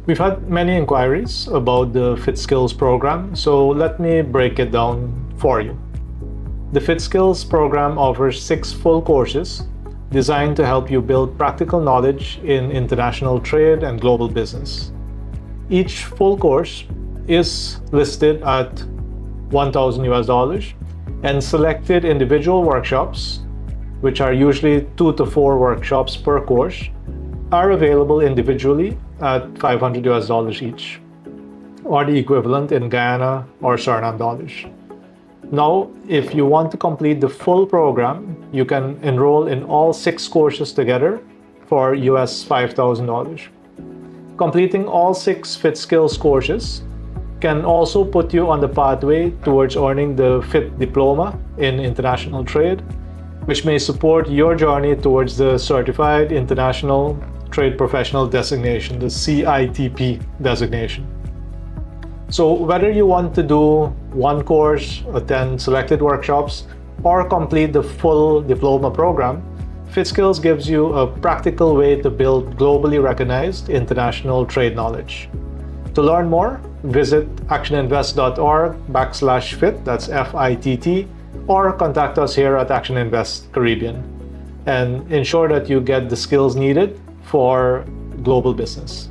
We've had many inquiries about the FITT Skills program, so let me break it down for you. The FITT Skills program offers 6 full courses designed to help you build practical knowledge in international trade and global business. Each full course is listed at $1,000, and selected individual workshops, which are usually 2 to 4 workshops per course, are available individually at $500 each, or the equivalent in Guyana or Suriname dollars. Now, if you want to complete the full program, you can enroll in all 6 courses together for US $5,000. Completing all 6 FITT Skills courses can also put you on the pathway towards earning the FITT Diploma in International Trade, which may support your journey towards the Certified International Trade Professional designation, the CITP designation. So whether you want to do one course, attend selected workshops, or complete the full diploma program, FITT Skills gives you a practical way to build globally recognized international trade knowledge. To learn more, visit actioninvest.org/FITT, that's FITT, or contact us here at ActionINVEST Caribbean, and ensure that you get the skills needed for global business.